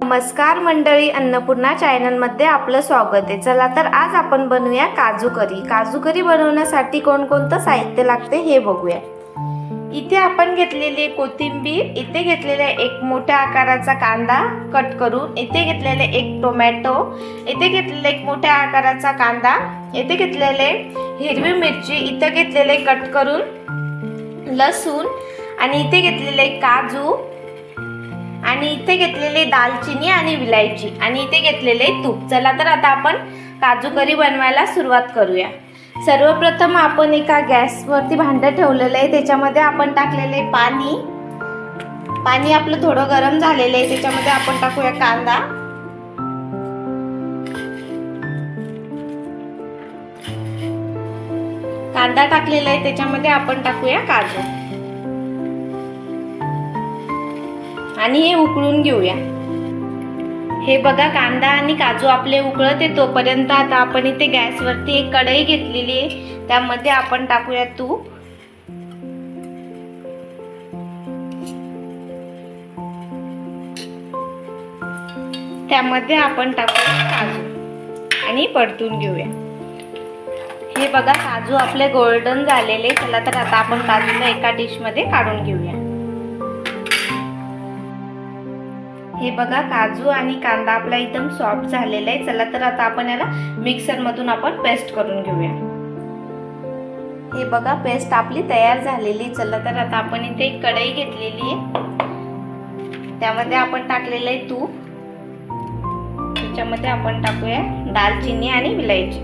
नमस्कार मंडळी, अन्नपूर्णा चॅनलमध्ये आपलं स्वागत आहे। चला तर आज आपण बनवूया काजू करी। काजू करी बनवण्यासाठी कोणकोणतं साहित्य लागते हे बघूया। इथे आपण घेतलेली कोथिंबीर, इथे घेतलेला एक मोठ्या आकाराचा कांदा कट करून, इथे घेतलेले एक टोमॅटो, इथे घेतलेले एक मोठ्या आकाराचा कांदा, इथे घेतलेले हिरवी मिरची, इथे घेतलेले कट करून लसूण, आणि इथे घेतलेले काजू, आणि इथे घेतलेले दालचिनी आणि विलायची, आणि इथे घेतलेले तूप। चला तर आता आपण काजू करी बनवायला सुरुवात करूया। सर्वप्रथम आपण एका गॅसवरती भांडं ठेवलेलं आहे, त्याच्यामध्ये आपण टाकलेले पाणी आपलं थोडं गरम झालेलं आहे, त्याच्यामध्ये आपण टाकूया कांदा, टाकलेला आहे, त्याच्यामध्ये आपण टाकूया काजू आणि हे उकळून घेऊया। हे बघा, कांदा आणि काजू आपले उकळत आहे तोपर्यंत आता आपण इथे गॅसवरती एक कढई घेतलेली आहे, त्यामध्ये आपण टाकूया तूप, त्यामध्ये आपण टाकूया काजू आणि परतून घेऊया। हे बघा, काजू आपले गोल्डन झालेले। चला तर आता आपण काजूला एका डिश मध्ये काढून घेऊया। हे बघा, काजू आणि कांदा आपला एकदम सॉफ्ट झालेला आहे। चला तर आता आपण याला मिक्सर मधून आपण पेस्ट करून घेऊया। हे बघा, पेस्ट आपली तयार झालेली। चला तर आता आपण इथे एक कढई घेतलेली आहे, त्यामध्ये आपण टाकलेलं आहे तूप, त्याच्यामध्ये आपण टाकूया दालचिनी आणि विलायची,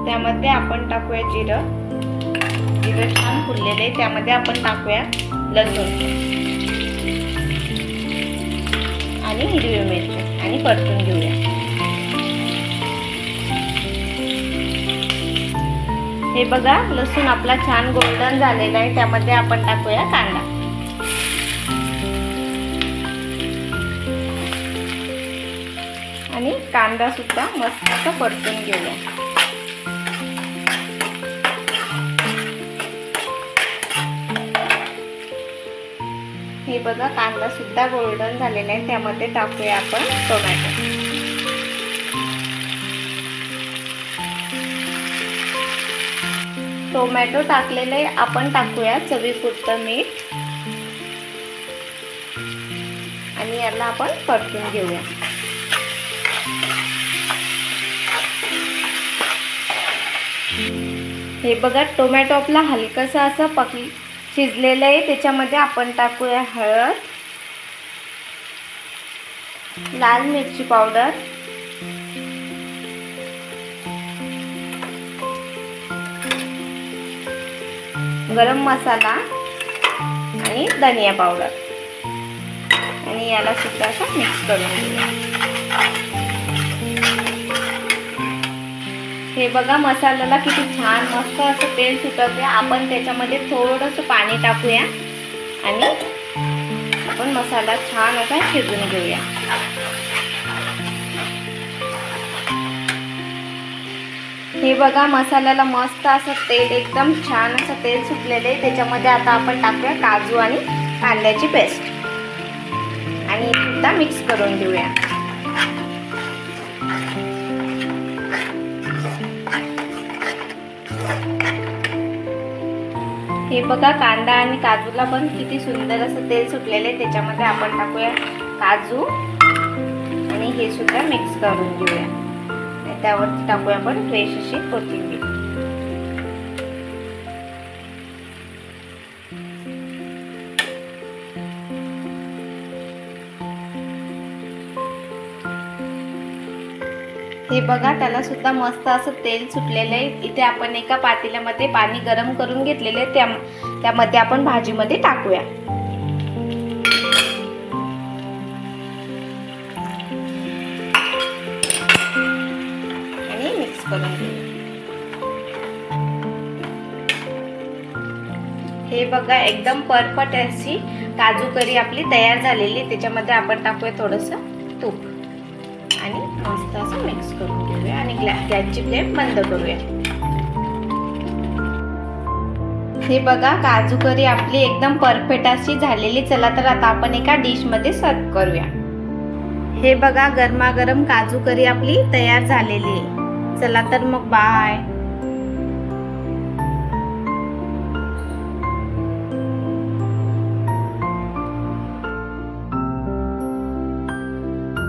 त्यामध्ये आपण टाकूया जिरं छान फुललेले आहे, त्यामध्ये आपण टाकूया लसूण आणि हिरवी मिरची आणि परतून घेऊया। हे बघा, लसूण आपला छान गोल्डन झालेला आहे, त्यामध्ये आपण टाकूया कांदा आणि कांदा सुद्धा मस्त असं परतून घेऊया। हे बघा, कांदा सुद्धा गोल्डन झालेला आहे, त्यामध्ये टाकूया आपण टोमॅटो, टाकलेले आपण टाकूया चवीपुरतं मीठ आणि याला आपण परतून घेऊया। हे बघा, टोमॅटो आपला हलकासा असं शिजलेलं आहे, त्याच्यामध्ये आपण टाकूया हळद, लाल मिरची पावडर, गरम मसाला आणि धनिया पावडर, आणि याला सुद्धा असं मिक्स करून घेऊया। हे बघा, मसाल्याला किती छान मस्त असं तेल सुटते। आपण त्याच्यामध्ये थोडंसं पाणी टाकूया आणि आपण मसाला छान असा शिजवून घेऊया। हे बघा, मसाल्याला मस्त असं तेल, एकदम छान असं तेल सुटलेलं आहे, त्याच्यामध्ये आता आपण टाकूया काजू आणि कांद्याची पेस्ट आणि सुद्धा मिक्स करून घेऊया। हे बघा, कांदा आणि काजूला पण किती सुंदर असं तेल सुटलेले आहे, त्याच्यामध्ये आपण टाकूया काजू आणि हे सुद्धा मिक्स करून घेऊया। त्यावरती टाकूया आपण फ्रेश अशी कोथिंबीर। हे बघा, त्याला सुद्धा मस्त असं तेल सुटलेलं आहे। इथे आपण एका पातेल्यामध्ये पाणी गरम करून घेतलेले, त्यामध्ये आपण भाजीमध्ये टाकूया आणि मिक्स करून घेऊया। हे बघा, एकदम परफेक्ट अशी काजू करी आपली तयार झालेली। त्याच्यामध्ये आपण टाकूया थोडंसं तूप आणि मस्त असं मिक्स करून घेऊया आणि गॅसची फ्लेम बंद करूया। हे बघा, काजू करी आपली एकदम परफेक्ट अशी झालेली। चला तर आता आपण एका डिश मध्ये सर्व करूया। हे बघा, गरमागरम काजू करी आपली तयार झालेली आहे. चला तर मग बाय.